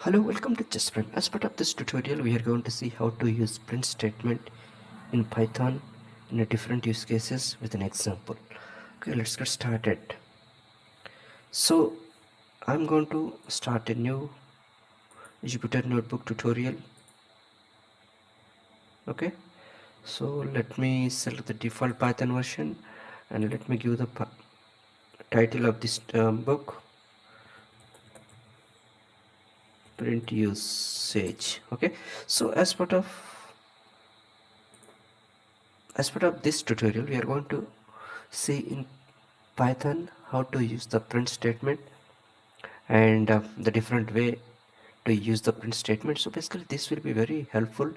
Hello, welcome to Zest. As part of this tutorial, we are going to see how to use print statement in Python in a different use cases with an example. Okay, let's get started. So, I'm going to start a new Jupyter Notebook tutorial. Okay, so let me select the default Python version and let me give the title of this book, print usage. Okay, so as part of this tutorial, we are going to see in Python how to use the print statement and the different way to use the print statement. So basically this will be very helpful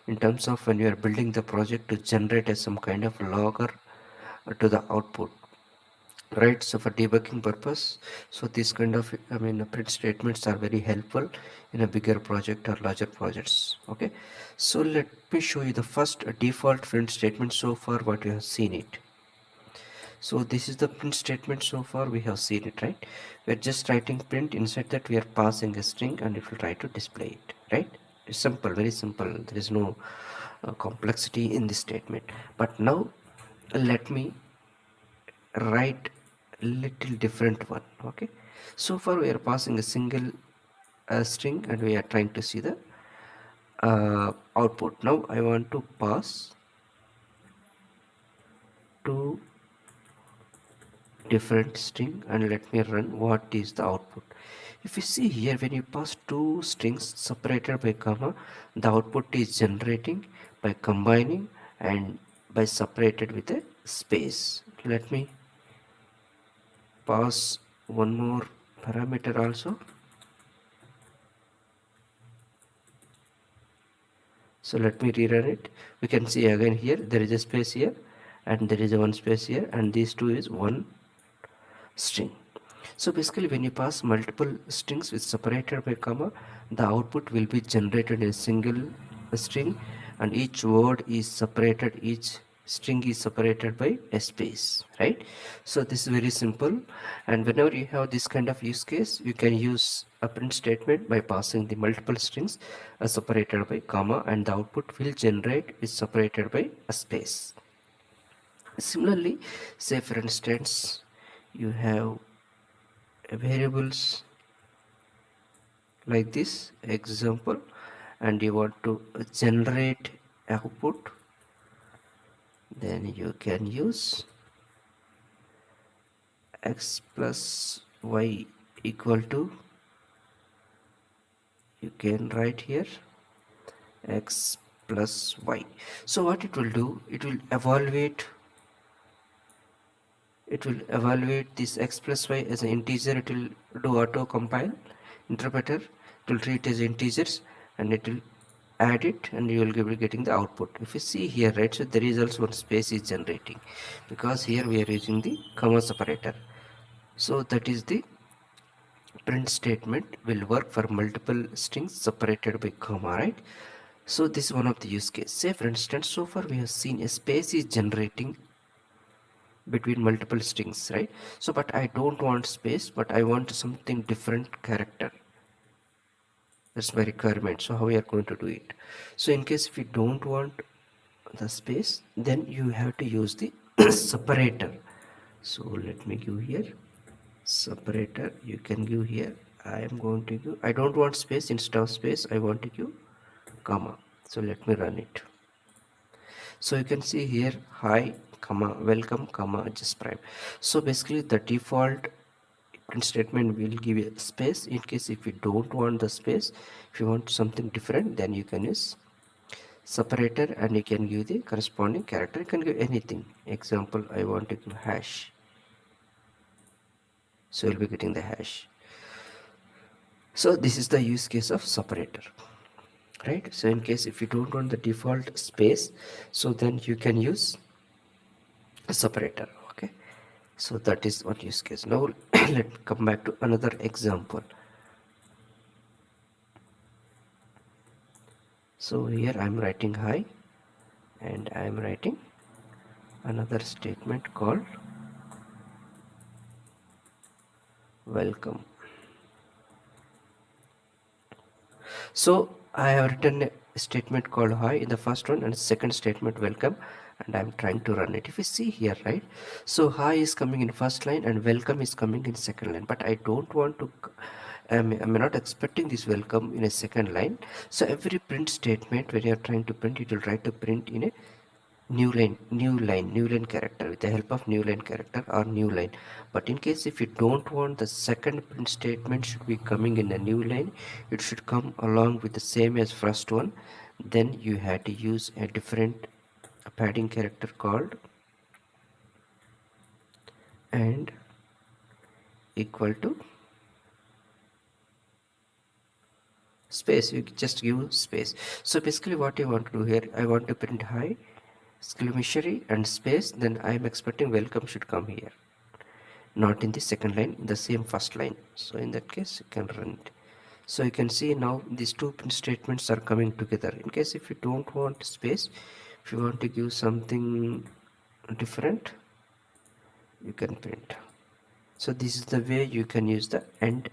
in terms of when you are building the project to generate as some kind of logger to the output, right? So for debugging purpose, so this kind of print statements are very helpful in a bigger project or larger projects. Okay, so let me show you the first default print statement. So far what you have seen it. So this is the print statement. So far we have seen it, right? We're just writing print. Inside that we are passing a string and it will try to display it, right? It's simple, very simple. There is no complexity in this statement. But now let me write a little different one. Okay, so far we are passing a single string and we are trying to see the output. Now I want to pass two different string and let me run. What is the output? If you see here, when you pass two strings separated by comma, the output is generating by combining and by separated with a space. Let me pass one more parameter also. So let me rerun it. We can see again here there is a space here and there is a one space here, and these two is one string. So basically when you pass multiple strings with separated by comma, the output will be generated in a single string, and each word is separated, each string is separated by a space, right? So this is very simple, and whenever you have this kind of use case, you can use a print statement by passing the multiple strings separated by comma, and the output will generate is separated by a space. Similarly, say for instance you have variables like this example and you want to generate output, then you can use x plus y equal to, you can write here x plus y. So what it will do, it will evaluate this x plus y as an integer. It will do auto compile interpreter, it will treat as integers and it will add it, and you will be getting the output. If you see here, right, so there is also one space is generating because here we are using the comma separator. So that is the print statement will work for multiple strings separated by comma, right? So this is one of the use case. Say for instance, so far we have seen a space is generating between multiple strings, right? So but I don't want space, but I want something different character. That's my requirement. So how we are going to do it? So in case if you don't want the space, then you have to use the separator. So let me give here separator. You can give here, I am going to give, I don't want space, instead of space I want to give comma. So let me run it. So you can see here, hi comma welcome comma just prime. So basically the default print statement will give you a space. In case if you don't want the space, if you want something different, then you can use separator and you can give the corresponding character. You can give anything. Example, I want to give hash, so you'll be getting the hash. So this is the use case of separator, right? So in case if you don't want the default space, so then you can use a separator. Okay, so that is one use case. Now let's come back to another example. So here I'm writing hi and I'm writing another statement called welcome. So I have written a statement called hi in the first one and second statement welcome, and I'm trying to run it. If you see here, right, so hi is coming in first line and welcome is coming in second line, but I don't want to I'm not expecting this welcome in a second line. So every print statement when you're trying to print, it will try to print in a new line character with the help of new line character or new line. But in case if you don't want the second print statement should be coming in a new line, it should come along with the same as first one, then you had to use a different padding character called and equal to space. You just give space. So basically what I want to do here, I want to print hi exclamatory and space, then I am expecting welcome should come here, not in the second line, in the same first line. So in that case you can run it. So you can see now these two print statements are coming together. In case if you don't want space, if you want to give something different, you can print. So this is the way you can use the end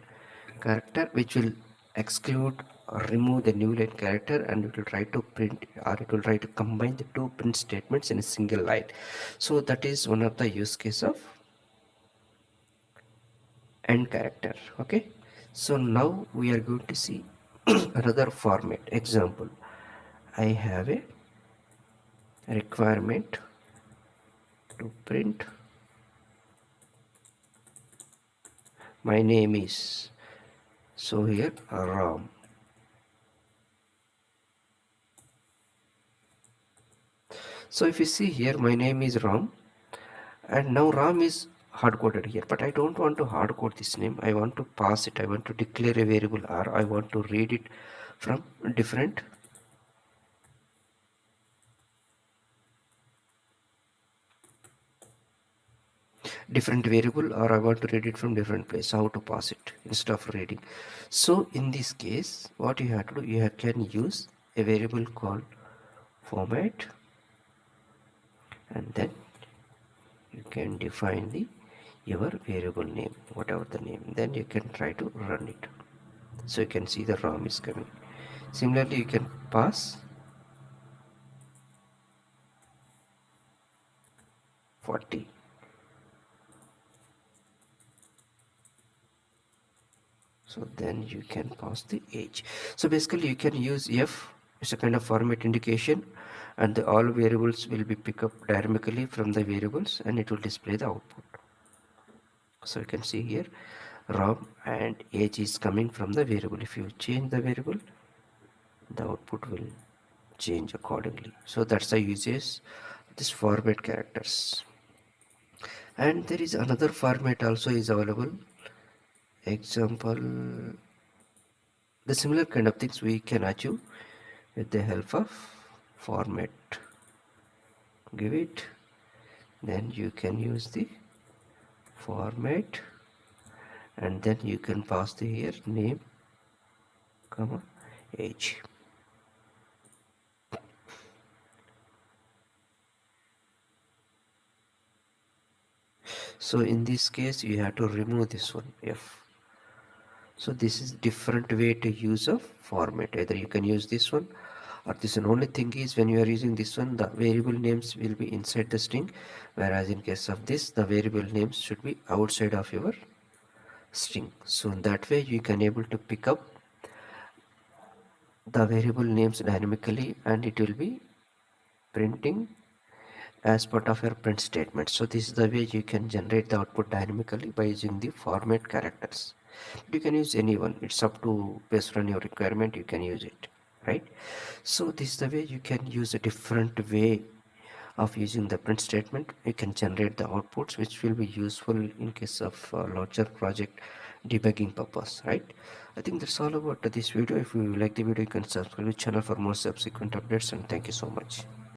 character, which will exclude or remove the new line character, and it will try to print or it will try to combine the two print statements in a single line. So that is one of the use case of end character. Okay, so now we are going to see another format example. I have a requirement to print my name is, so here Ram. So if you see here my name is Ram, and now Ram is hard coded here, but I don't want to hard code this name. I want to pass it, I want to declare a variable, or I want to read it from different variable, or I want to read it from different place. How to pass it instead of reading? So in this case what you have to do, you can use a variable called format, and then you can define the your variable name, whatever the name, then you can try to run it. So you can see the ROM is coming. Similarly you can pass 40. So then you can pass the age. So basically you can use F as a kind of format indication, and all variables will be picked up dynamically from the variables, and it will display the output. So you can see here ROM and age is coming from the variable. If you change the variable, the output will change accordingly. So that's the uses this format characters. And there is another format also is available. Example, the similar kind of things we can achieve with the help of format. Give it, then you can use the format, and then you can pass the here name comma age. So in this case you have to remove this one F. So this is different way to use a format. Either you can use this one or this one. Only thing is when you are using this one, the variable names will be inside the string, whereas in case of this, the variable names should be outside of your string. So in that way you can able to pick up the variable names dynamically, and it will be printing as part of your print statement. So this is the way you can generate the output dynamically by using the format characters. You can use any one, it's up to based on your requirement, you can use it, right? So this is the way you can use a different way of using the print statement. You can generate the outputs which will be useful in case of larger project debugging purpose, right? I think that's all about this video. If you like the video, you can subscribe to the channel for more subsequent updates, and thank you so much.